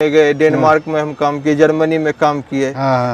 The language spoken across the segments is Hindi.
गए, डेनमार्क में हम काम किए, जर्मनी में काम किए,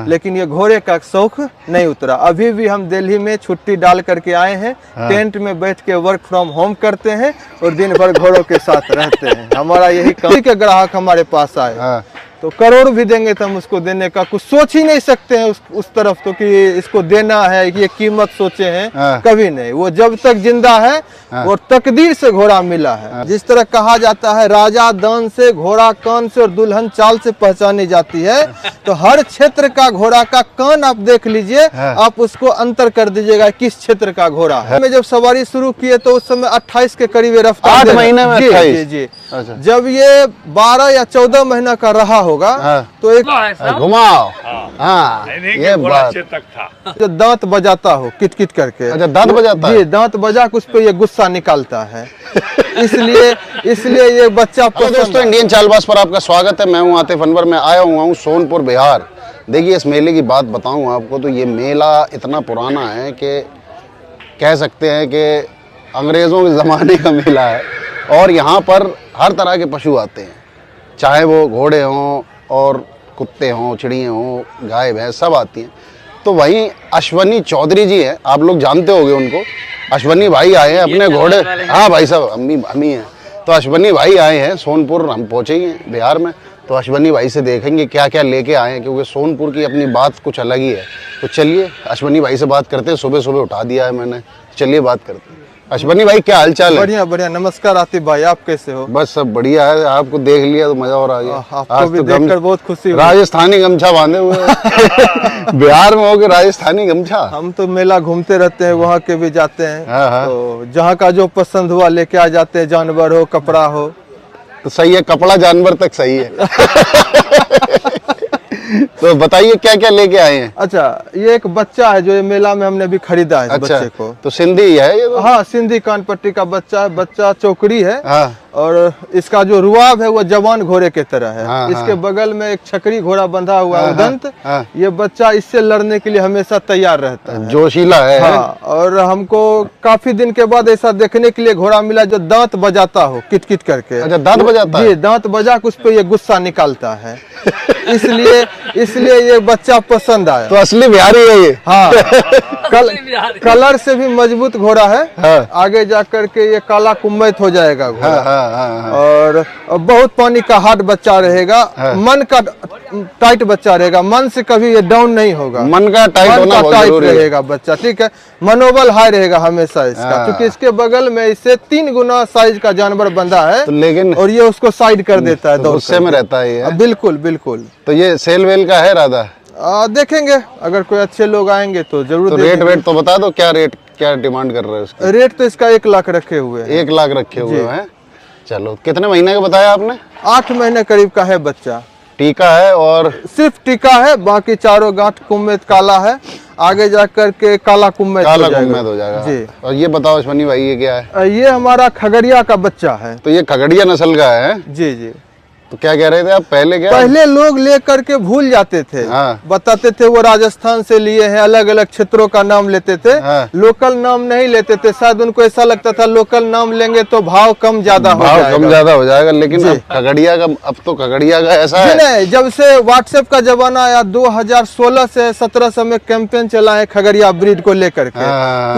लेकिन ये घोड़े का शौक नहीं उतरा। अभी भी हम दिल्ली में छुट्टी डाल करके आए हैं, टेंट में बैठ के वर्क फ्रॉम होम करते हैं और दिन भर घोड़ों के साथ रहते हैं। हमारा यही काम के ग्राहक हमारे पास आए तो करोड़ भी देंगे तो हम उसको देने का कुछ सोच ही नहीं सकते हैं उस तरफ तो कि इसको देना है, ये कीमत सोचे हैं, कभी नहीं। वो जब तक जिंदा है वो तकदीर से घोड़ा मिला है। जिस तरह कहा जाता है राजा दान से, घोड़ा कान से और दुल्हन चाल से पहचानी जाती है, तो हर क्षेत्र का घोड़ा का कान आप देख लीजिए, आप उसको अंतर कर दीजिएगा किस क्षेत्र का घोड़ा है। मैं जब सवारी शुरू किए तो उस समय 28 के करीब रफ्तार, 8 महीने में 28। जी। जब ये 12 या 14 महीना का रहा होगा तो एक घुमाओ, ये बात था जो दांत बजाता हो किट किट करके। अच्छा, दांत बजाता है? जी, दांत बजा के उस पे ये गुस्सा निकालता है। इसलिए ये बच्चा दोस्तों, इंडियन चालबाज पर आपका स्वागत है। मैं हूं आतिफ अनवर। मैं आया हुआ हूं सोनपुर बिहार। देखिए, इस मेले की बात बताऊं आपको तो ये मेला इतना पुराना है कि कह सकते हैं कि अंग्रेज़ों के ज़माने का मेला है और यहाँ पर हर तरह के पशु आते हैं, चाहे वो घोड़े हों और कुत्ते हों, चिड़ियाँ हों, गाय भैंस सब आती हैं। तो वहीं अश्वनी चौधरी जी हैं, आप लोग जानते होंगे उनको। अश्वनी भाई आए हैं अपने घोड़े, हाँ भाई साहब, अम्मी हैं। तो अश्वनी भाई आए हैं सोनपुर, हम पहुँचे ही हैं बिहार में। तो अश्वनी भाई से देखेंगे क्या क्या लेके आए हैं, क्योंकि सोनपुर की अपनी बात कुछ अलग ही है। तो चलिए अश्वनी भाई से बात करते हैं। सुबह सुबह उठा दिया है मैंने, चलिए बात करते हैं। अश्वनी भाई, क्या हाल चाल है? बढ़िया बढ़िया। नमस्कार आतिफ भाई, आप कैसे हो? बस सब बढ़िया है। आपको देख लिया तो मजा और आ गया। आपको भी देखकर बहुत खुशी हुई। राजस्थानी गमछा बांधे हुए बिहार में होके राजस्थानी गमछा। हम तो मेला घूमते रहते हैं, वहाँ के भी जाते हैं। तो जहाँ का जो पसंद हुआ लेके आ जाते हैं, जानवर हो कपड़ा हो। तो सही है, कपड़ा जानवर तक सही है। तो बताइए क्या क्या लेके आए हैं? अच्छा, ये एक बच्चा है जो ये मेला में हमने भी खरीदा है। अच्छा, बच्चे को तो सिंधी है ये तो? हाँ, सिंधी कानपट्टी का बच्चा है। बच्चा चौकड़ी है और इसका जो रुआब है वो जवान घोड़े के तरह है। इसके बगल में एक छकरी घोड़ा बंधा हुआ है, उदंत। ये बच्चा इससे लड़ने के लिए हमेशा तैयार रहता है, जोशीला है। और हमको काफी दिन के बाद ऐसा देखने के लिए घोड़ा मिला जो दांत बजाता हो किट किट करके। अच्छा, दांत बजाता है? जी, दांत बजा के उस पे ये गुस्सा निकालता है। इसलिए ये बच्चा पसंद आया। तो असली बिहारी है ये? हाँ। कलर से भी मजबूत घोड़ा है। आगे जाकर के ये काला कुम्मैत हो जाएगा घोड़ा। और बहुत पानी का हार्ड बच्चा रहेगा। मन का टाइट बच्चा रहेगा, मन से कभी ये डाउन नहीं होगा। मन का टाइट होना बहुत जरूरी रहेगा बच्चा, ठीक है। मनोबल हाई रहेगा हमेशा इसका, क्योंकि इसके बगल में इससे 3 गुना साइज का जानवर बंधा है। तो लेकिन और ये उसको साइड कर देता है, गुस्से में रहता है ये। बिल्कुल बिल्कुल। तो ये सेल वेल का है राधा? देखेंगे, अगर कोई अच्छे लोग आएंगे तो जरूर। तो रेट तो बता दो, क्या रेट, क्या डिमांड कर रहे हैं? रेट तो इसका 1 लाख रखे हुए हैं। 1 लाख रखे हुए हैं। चलो, कितने महीने का बताया आपने? 8 महीने करीब का है बच्चा। टीका है और सिर्फ टीका है, बाकी चारों गांठ कुम्मैत काला है। आगे जाकर के काला कुम्मैत हो जाएगा जी। और ये बताओ अश्वनी भाई, ये क्या है? ये हमारा खगड़िया का बच्चा है। तो ये खगड़िया नस्ल का है? जी जी। तो क्या कह रहे थे आप पहले? क्या पहले लोग ले करके भूल जाते थे। बताते थे वो राजस्थान से लिए हैं, अलग अलग क्षेत्रों का नाम लेते थे। लोकल नाम नहीं लेते थे, शायद उनको ऐसा लगता था लोकल नाम लेंगे तो भाव कम ज्यादा हो जाएगा। लेकिन अब खगड़िया का, अब तो खगड़िया का ऐसा है नहीं। जब से व्हाट्सएप का जमाना आया 2016 से 17 में कैंपेन चला है खगड़िया ब्रीड को लेकर के।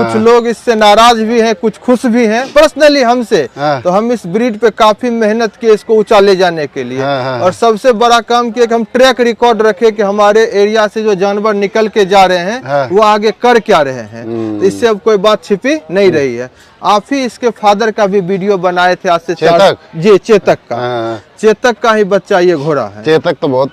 कुछ लोग इससे नाराज भी हैं, कुछ खुश भी हैं। पर्सनली हमसे तो हम इस ब्रीड पे काफी मेहनत किए इसको ऊंचा ले जाने के लिए। और सबसे बड़ा काम किया कि हम ट्रैक रिकॉर्ड रखे कि हमारे एरिया से जो जानवर निकल के जा रहे हैं वो आगे कर क्या रहे हैं। तो इससे अब कोई बात छिपी नहीं रही है। आप ही इसके फादर का भी वीडियो बनाए थे आज से चेतक का। चेतक का ही बच्चा ये घोड़ा है। चेतक तो बहुत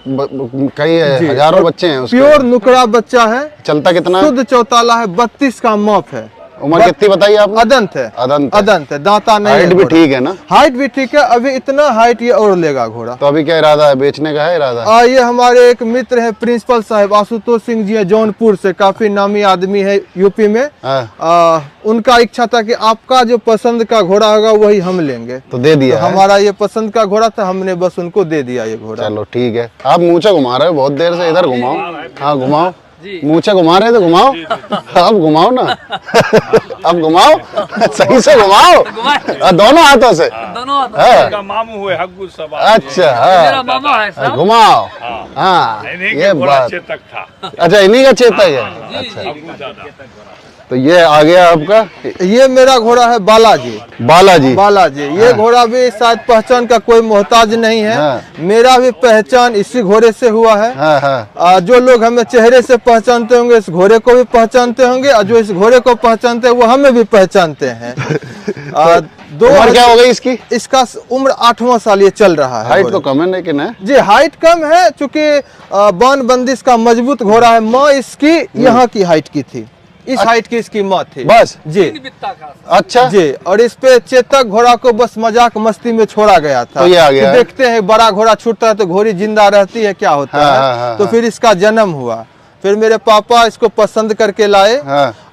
कई हजारों बच्चे हैं उसके। प्योर नुकड़ा बच्चा है। चलता कितना? शुद्ध चौताला है, 32 का माप है। उम्र कितनी बताइए आपने? अदंत है। अदंत है, दांता नहीं। हाइट भी ठीक है ना? हाइट भी ठीक है। अभी इतना हाइट ये और लेगा घोड़ा। तो अभी क्या इरादा है, बेचने का है इरादा? ये हमारे एक मित्र है प्रिंसिपल साहब आशुतोष सिंह जी है, जौनपुर से, काफी नामी आदमी है यूपी में। उनका इच्छा था कि आपका जो पसंद का घोड़ा होगा वही हम लेंगे। तो दे दिया? तो हमारा ये पसंद का घोड़ा था, हमने बस उनको दे दिया ये घोड़ा। चलो ठीक है। आप मुँह से घुमा रहे हो बहुत देर से, इधर घुमाओ। हाँ घुमाओ। मूछे घुमा रहे थे, घुमाओ अब घुमाओ ना अब घुमाओ सही से घुमाओ दोनों हाथों से। का मामू हुए हग्गू सब। अच्छा हाँ मामा है घुमाओ। हाँ ये बात। चेतक था। अच्छा इन्हीं का चेतक है। अच्छा तो ये आ गया आपका, ये मेरा घोड़ा है बालाजी। बालाजी। बालाजी ये घोड़ा भी शायद पहचान का कोई मोहताज नहीं है। मेरा भी पहचान इसी घोड़े से हुआ है। जो लोग हमें चेहरे से पहचानते होंगे इस घोड़े को भी पहचानते होंगे, और जो इस घोड़े को पहचानते हैं वो हमें भी पहचानते हैं। उम्र क्या हो गई इसकी? इसका उम्र 8वां साल ये चल रहा है। हाइट तो कम है लेकिन है जी, हाइट कम है चूंकि बान बंदिश का मजबूत घोड़ा है। माँ इसकी यहाँ की हाइट की थी, इस हाइट की इसकी माँ थी बस जी। अच्छा जी, और इस पे चेतक घोड़ा को बस मजाक मस्ती में छोड़ा गया था। तो ये आ गया देखते हैं बड़ा घोड़ा छूटता है तो घोड़ी जिंदा रहती है, क्या होता है। तो फिर इसका जन्म हुआ, फिर मेरे पापा इसको पसंद करके लाए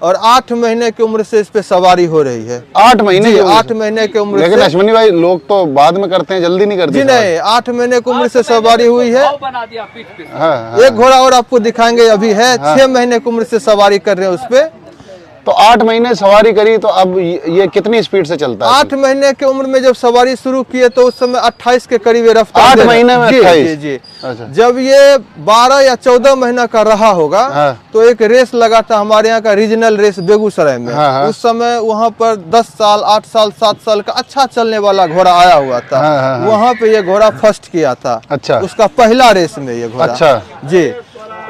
और 8 महीने की उम्र से इस पे सवारी हो रही है। 8 महीने? 8 महीने की उम्र। लेकिन अश्विनी भाई लोग तो बाद में करते हैं, जल्दी नहीं करते। जी नहीं, 8 महीने की उम्र से सवारी हुई है। हाँ। एक घोड़ा और आपको दिखाएंगे अभी है, 6 महीने की उम्र से सवारी कर रहे हैं उस पे। तो 8 महीने सवारी करी तो अब ये कितनी स्पीड से चलता है? 8 महीने की उम्र में जब सवारी शुरू किए तो उस समय 28 के करीब रफ्तार। 8 महीने में 28? जी जी। अच्छा। जब ये 12 या 14 महीना का रहा होगा तो एक रेस लगा था हमारे यहाँ का, रीजनल रेस बेगूसराय में। उस समय वहाँ पर 10 साल 8 साल 7 साल का अच्छा चलने वाला घोड़ा आया हुआ था। वहाँ पे ये घोड़ा फर्स्ट किया था। अच्छा। उसका पहला रेस में ये घोड़ा। अच्छा जी।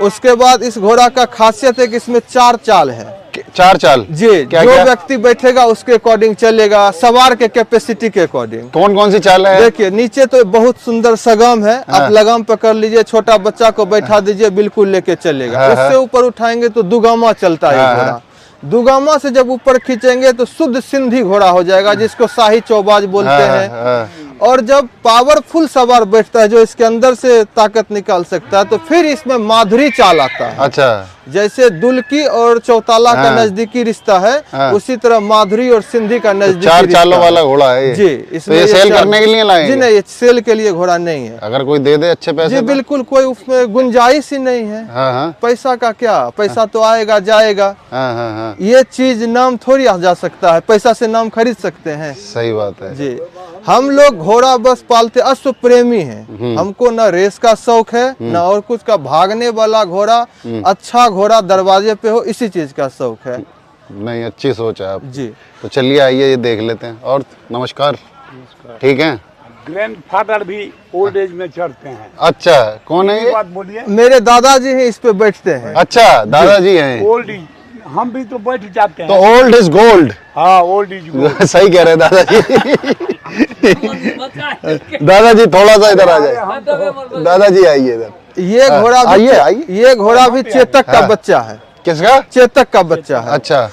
उसके बाद इस घोड़ा का खासियत है कि इसमें 4 चाल है। 4 चाल? जी, जो व्यक्ति बैठेगा उसके अकॉर्डिंग चलेगा, सवार के कैपेसिटी के अकॉर्डिंग। कौन कौन सी चाल है? देखिए नीचे तो बहुत सुंदर सगम है। आप लगाम पकड़ लीजिए, छोटा बच्चा को बैठा दीजिए, बिल्कुल लेके चलेगा। उससे ऊपर उठाएंगे तो दुगामा चलता है घोड़ा। दुगामा से जब ऊपर खींचेंगे तो शुद्ध सिंधी घोड़ा हो जाएगा, जिसको शाही चौबाज बोलते हैं। और जब पावरफुल सवार बैठता है जो इसके अंदर से ताकत निकाल सकता है, तो फिर इसमें माधुरी चाल आता है। अच्छा। जैसे दुल्की और चौताला का नजदीकी रिश्ता है, उसी तरह माधुरी और सिंधी का नजदीकी 4 चालों वाला घोड़ा है ये? जी। इसमें ये सेल करने के लिए लाए? जी नहीं, ये सेल के लिए घोड़ा नहीं है। अगर कोई दे दे अच्छे पैसे? जी बिल्कुल, कोई उसमें गुंजाइश ही नहीं है। पैसा का क्या, पैसा तो आएगा जाएगा। ये चीज नाम थोड़ी आ जा सकता है, पैसा से नाम खरीद सकते हैं। सही बात है जी। हम लोग घोड़ा बस पालते, अश्व प्रेमी हैं। हमको न रेस का शौक है न और कुछ का। भागने वाला घोड़ा, अच्छा घोड़ा दरवाजे पे हो, इसी चीज का शौक है। नहीं, अच्छी सोच है आप जी। तो चलिए आइए ये देख लेते हैं। और नमस्कार। ठीक है। ग्रैंडफादर भी ओल्ड एज में चढ़ते हैं। अच्छा, कौन है ये? बात बोलिए। मेरे दादाजी हैं, इस पे बैठते हैं। अच्छा, दादाजी हैं। ओल्ड एज, हम भी तो बैठ जाते हैं। तो ओल्ड इज गोल्ड। हाँ, ओल्ड इज गोल्ड। सही कह रहे हैं दादाजी। दादाजी थोड़ा सा इधर आ जाए। दादाजी आइए इधर। ये घोड़ा भी, आइए। ये घोड़ा भी चेतक का बच्चा है। किसका? चेतक का बच्चा है। अच्छा।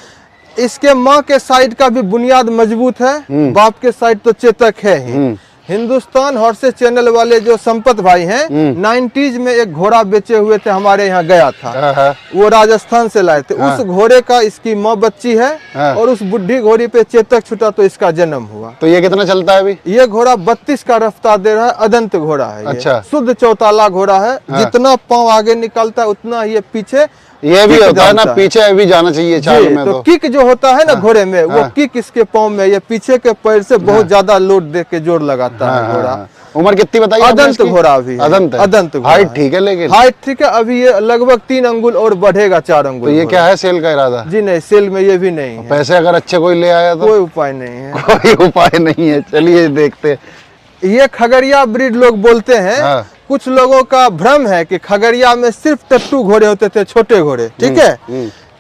इसके माँ के साइड का भी बुनियाद मजबूत है, बाप के साइड तो चेतक है ही। हिंदुस्तान हॉर्सेस चैनल वाले जो संपत भाई हैं, 90s में एक घोड़ा बेचे हुए थे, हमारे यहाँ गया था। वो राजस्थान से लाए थे। उस घोड़े का इसकी माँ बच्ची है और उस बुढ़ी घोड़ी पे चेतक छूटा तो इसका जन्म हुआ। तो ये कितना चलता है अभी? ये घोड़ा 32 का रफ्तार दे रहा है। अदंत घोड़ा है। अच्छा। शुद्ध चौताला घोड़ा है। जितना पाँव आगे निकलता है उतना ये पीछे, ये भी होता है ना, पीछे भी जाना चाहिए चाल में। तो किक जो होता है ना घोड़े में, वो किक इसके पाँव में, ये पीछे के पैर से बहुत ज्यादा लोड दे के जोर लगाता है घोड़ा। उम्र कितनी बताइए? अदंत घोड़ा भी है। अदंत है। अदंत घोड़ा। हाइट ठीक है, लेकिन हाइट ठीक है। अभी ये लगभग 3 अंगुल और बढ़ेगा, 4 अंगुल। तो ये क्या है, सेल का इरादा? जी नहीं, सेल में ये भी नहीं है। पैसे अगर अच्छे कोई ले आया तो? कोई उपाय नहीं है। कोई उपाय नहीं है। चलिए देखते। ये खगड़िया ब्रीड लोग बोलते हैं। कुछ लोगों का भ्रम है कि खगड़िया में सिर्फ टट्टू घोड़े होते थे, छोटे घोड़े। ठीक है।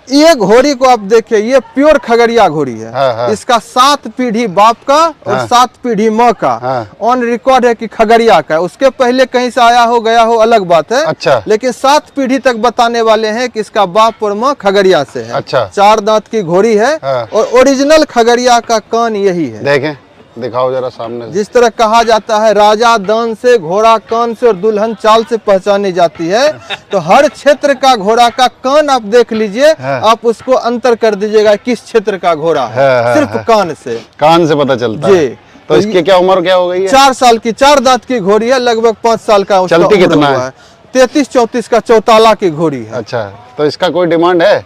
ये घोड़ी को आप देखिए, ये प्योर खगड़िया घोड़ी है। इसका 7 पीढ़ी बाप का और 7 पीढ़ी माँ का ऑन रिकॉर्ड है कि खगड़िया का। उसके पहले कहीं से आया हो गया हो अलग बात है। अच्छा। लेकिन 7 पीढ़ी तक बताने वाले हैं कि इसका बाप और माँ खगड़िया से है। अच्छा। 4 दांत की घोड़ी है और ओरिजिनल खगड़िया का कान यही है। देखें, दिखाओ जरा सामने से। जिस तरह कहा जाता है राजा दान से, घोड़ा कान से और दुल्हन चाल से पहचानी जाती है, तो हर क्षेत्र का घोड़ा का कान आप देख लीजिए, आप उसको अंतर कर दीजिएगा किस क्षेत्र का घोड़ा है। सिर्फ कान से पता चलता है। जी। तो इसकी क्या उम्र क्या हो गई है? 4 साल की, 4 दांत की घोड़ी है, लगभग 5 साल का उसका चलती उम्र कितना हुआ है? 33-34 का चौताला की घोड़ी है। अच्छा, तो इसका कोई डिमांड है?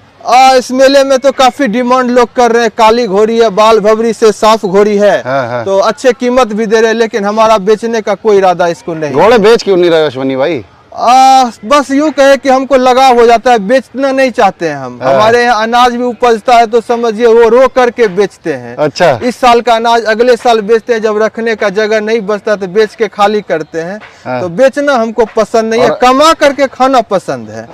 इस मेले में तो काफी डिमांड लोग कर रहे हैं। काली घोड़ी है, बाल भवरी से साफ घोड़ी है। हाँ। तो अच्छे कीमत भी दे रहे हैं, लेकिन हमारा बेचने का कोई इरादा इसको नहीं। घोड़े बेच क्यों नहीं रहे अश्वनी भाई? बस यूं कहे कि हमको लगाव हो जाता है, बेचना नहीं चाहते हैं हम। हमारे यहाँ अनाज भी उपजता है तो समझिए वो रो करके बेचते हैं। अच्छा, इस साल का अनाज अगले साल बेचते हैं, जब रखने का जगह नहीं बचता तो बेच के खाली करते हैं। तो बेचना हमको पसंद नहीं है, कमा करके खाना पसंद है।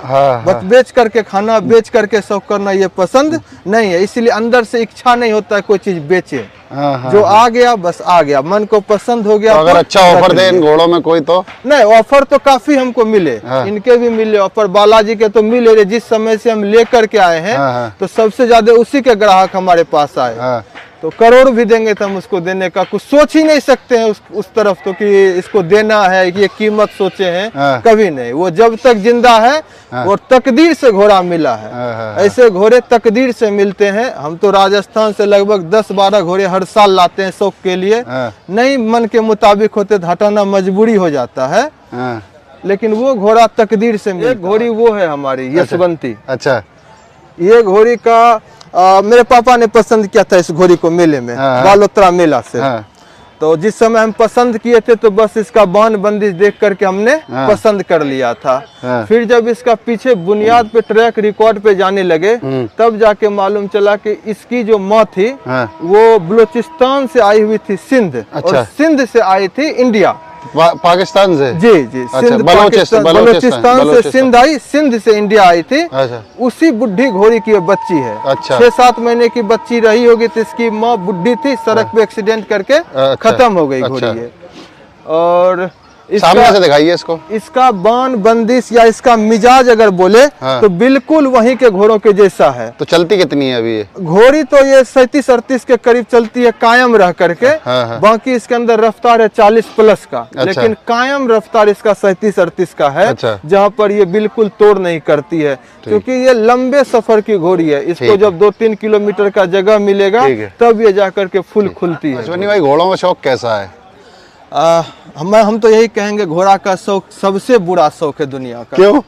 बस बेच करके खाना, बेच करके शौक करना ये पसंद नहीं है, इसलिए अंदर से इच्छा नहीं होता है कोई चीज बेचे। जो आ गया बस आ गया, मन को पसंद हो गया। तो अगर अच्छा ऑफर दे इन घोड़ों में कोई तो? नहीं, ऑफर तो काफी हमको मिले, इनके भी मिले ऑफर, बालाजी के तो मिले रहे। जिस समय से हम लेकर के आए हैं तो सबसे ज्यादा उसी के ग्राहक हमारे पास आए। तो करोड़ भी देंगे तो हम उसको देने का कुछ सोच ही नहीं सकते हैं उस तरफ तो कि इसको देना है, कि ये कीमत सोचे हैं, कभी नहीं। वो जब तक जिंदा है वो तकदीर से घोड़ा मिला है। ऐसे घोड़े तकदीर से मिलते हैं। हम तो राजस्थान से लगभग 10-12 घोड़े हर साल लाते हैं शौक के लिए। नहीं मन के मुताबिक होते तो हटाना मजबूरी हो जाता है, लेकिन वो घोड़ा तकदीर से मिला। एक घोड़ी वो है हमारी यशवंती। अच्छा, ये घोड़ी का मेरे पापा ने पसंद किया था इस घोड़ी को मेले में, बालोतरा मेला से। तो जिस समय हम पसंद किए थे तो बस इसका बान बंदिश देख करके हमने पसंद कर लिया था। फिर जब इसका पीछे बुनियाद पे ट्रैक रिकॉर्ड पे जाने लगे तब जाके मालूम चला कि इसकी जो माँ थी वो बलूचिस्तान से आई हुई थी, सिंध। अच्छा। और सिंध से आई थी इंडिया, पाकिस्तान से? जी जी, सिंध बलूचिस्तान से सिंध आई, सिंध से इंडिया आई थी। अच्छा। उसी बुढ़ी घोड़ी की बच्ची है। अच्छा। 6-7 महीने की बच्ची रही होगी तो इसकी माँ बुढ़ी थी, सड़क पे एक्सीडेंट करके खत्म हो गई घोड़ी ये। और सामने से दिखाइए इसको। इसका बान बंदिश या इसका मिजाज अगर बोले तो बिल्कुल वहीं के घोड़ों के जैसा है। तो चलती कितनी है अभी ये घोड़ी? तो ये 37-38 के करीब चलती है कायम रह करके। बाकी इसके अंदर रफ्तार है 40+ का। अच्छा। लेकिन कायम रफ्तार इसका 37-38 का है। अच्छा। जहाँ पर ये बिल्कुल तोड़ नहीं करती है, क्योंकि ये लंबे सफर की घोड़ी है। इसको जब 2-3 किलोमीटर का जगह मिलेगा तब ये जाकर के फुल खुलती है। अश्वनी भाई, घोड़ों का शौक कैसा है? हम तो यही कहेंगे, घोड़ा का शौक सबसे बुरा शौक है दुनिया का। क्यों?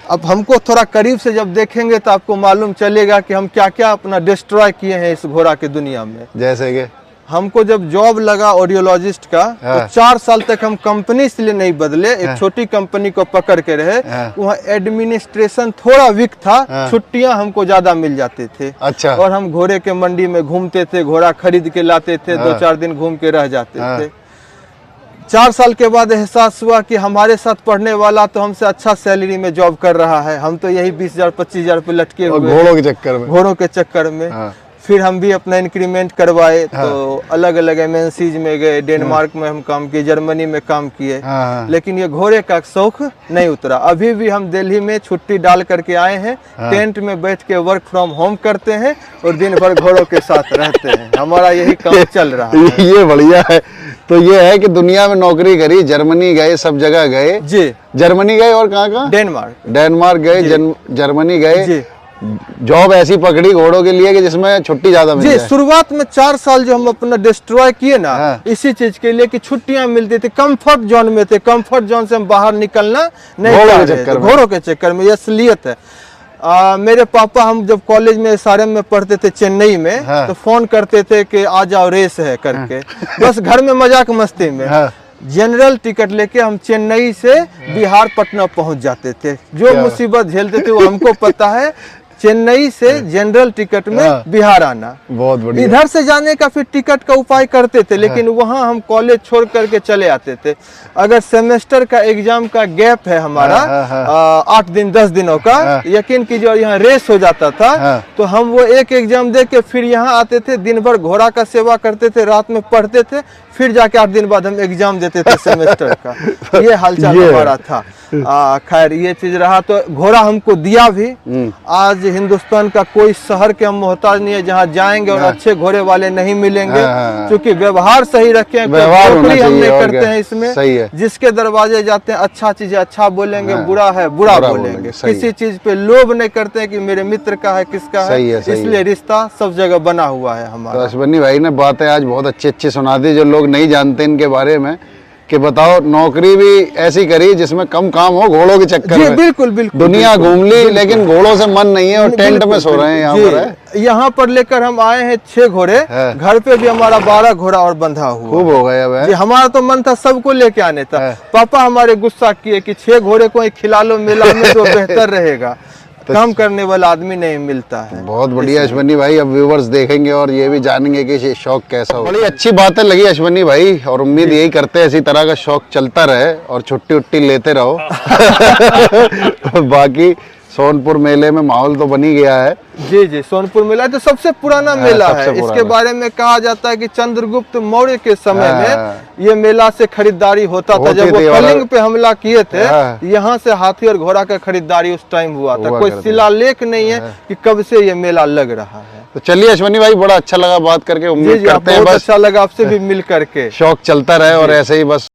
अब हमको थोड़ा करीब से जब देखेंगे तो आपको मालूम चलेगा कि हम क्या क्या अपना डिस्ट्रॉय किए हैं इस घोड़ा की दुनिया में। जैसे कि हमको जब जॉब लगा ऑडियोलॉजिस्ट का तो 4 साल तक हम कंपनी इसलिए नहीं बदले, एक छोटी कंपनी को पकड़ के रहे। वहाँ एडमिनिस्ट्रेशन थोड़ा वीक था, छुट्टियां हमको ज्यादा मिल जाते थे। अच्छा। और हम घोड़े के मंडी में घूमते थे, घोड़ा खरीद के लाते थे, 2-4 दिन घूम के रह जाते थे। 4 साल के बाद एहसास हुआ कि हमारे साथ पढ़ने वाला तो हमसे अच्छा सैलरी में जॉब कर रहा है, हम तो यही 20,000-25,000 पे लटके हुए घोड़ों के चक्कर में। फिर हम भी अपना इंक्रीमेंट करवाए। तो अलग अलग MNCs में गए, डेनमार्क में हम काम किए, जर्मनी में काम किए। लेकिन ये घोड़े का शौक नहीं उतरा। अभी भी हम दिल्ली में छुट्टी डाल करके आए हैं, टेंट में बैठ के वर्क फ्रॉम होम करते हैं और दिन भर घोड़ों के साथ रहते हैं। हमारा यही काम चल रहा है। ये बढ़िया है। तो ये है कि दुनिया में नौकरी करी, जर्मनी गए, सब जगह गए जी। जर्मनी गए और कहाँ? डेनमार्क गए, जर्मनी गए। जॉब ऐसी पकड़ी घोड़ों के लिए कि जिसमें छुट्टी ज्यादा मिल जाए। शुरुआत में 4 साल जो हम अपना डिस्ट्रॉय किए ना, इसी चीज के लिए कि छुट्टियां मिलती थी, कंफर्ट जोन में थे। कंफर्ट जोन से हम बाहर निकलना नहीं चाहते, घोड़ों के चक्कर में। ये असलियत है। मेरे पापा, हम जब कॉलेज में SRM में पढ़ते थे चेन्नई में, तो फोन करते थे कि आ जाओ रेस है करके। बस घर में मजाक मस्ती में जनरल टिकट लेके हम चेन्नई से बिहार पटना पहुंच जाते थे। जो मुसीबत झेलते थे वो हमको पता है। चेन्नई से जनरल टिकट में बिहार आना, बहुत बढ़िया। इधर से जाने का फिर टिकट का उपाय करते थे, लेकिन वहाँ हम कॉलेज छोड़ करके चले आते थे। अगर सेमेस्टर का एग्जाम का गैप है हमारा 8 दिन 10 दिनों का, यकीन कीजिए यहाँ रेस हो जाता था, तो हम वो एक एग्जाम दे के फिर यहाँ आते थे, दिन भर घोड़ा का सेवा करते थे, रात में पढ़ते थे, फिर जाके 8 दिन बाद हम एग्जाम देते थे सेमेस्टर का। ये हालचाल हमारा था। खैर ये चीज रहा। तो घोड़ा हमको दिया भी। आज हिंदुस्तान का कोई शहर के हम मोहताज नहीं है जहाँ जाएंगे और अच्छे घोड़े वाले नहीं मिलेंगे, क्योंकि व्यवहार सही रखे, नौकरी हम नहीं करते हैं इसमें। जिसके दरवाजे जाते हैं अच्छा चीज अच्छा बोलेंगे, बुरा है बुरा बोलेंगे। किसी चीज पे लोभ नहीं करते हैं कि मेरे मित्र का है किसका है, इसलिए रिश्ता सब जगह बना हुआ है हमारा। अश्वनी भाई ने बातें आज बहुत अच्छी अच्छी सुना दी, जो लोग नहीं जानते इनके बारे में, कि बताओ नौकरी भी ऐसी करी जिसमें कम काम हो घोड़ों के चक्कर जी में। बिल्कुल बिल्कुल दुनिया घूम ली लेकिन घोड़ों से मन नहीं है और टेंट में बिल्कुल, सो रहे हैं यहाँ जी। पर है? यहाँ पर लेकर हम आए हैं 6 घोड़े, है। घर पे भी हमारा 12 घोड़ा और बंधा हुआ। खूब हो गए अब है? जी हमारा तो मन था सबको लेके आने था, है। पापा हमारे गुस्सा किए कि 6 घोड़े को ही खिला लो मेला में तो बेहतर रहेगा, काम करने वाला आदमी नहीं मिलता है। बहुत बढ़िया अश्वनी भाई, अब व्यूवर्स देखेंगे और ये भी जानेंगे कि ये शौक कैसा हो। बड़ी अच्छी बातें लगी अश्वनी भाई, और उम्मीद यही करते हैं इसी तरह का शौक चलता रहे और छुट्टी उट्टी लेते रहो। बाकी सोनपुर मेले में माहौल तो बनी गया है। जी जी, सोनपुर मेला तो सबसे पुराना मेला सबसे है। इसके पुराना। बारे में कहा जाता है कि चंद्रगुप्त मौर्य के समय हाँ। में ये मेला से खरीदारी होता था। होती जब वो थी और- कलिंग पे हमला किए थे, हाँ। यहाँ से हाथी और घोड़ा का खरीदारी उस टाइम हुआ था। हुआ कोई करती। शिलालेख नहीं है कि कब से ये मेला लग रहा है। तो चलिए अश्वनी भाई, बड़ा अच्छा लगा बात करके, जी उम्मीद जी, करते हैं बहुत बस अच्छा लगा आपसे भी मिल करके। शौक चलता रहे और ऐसे ही बस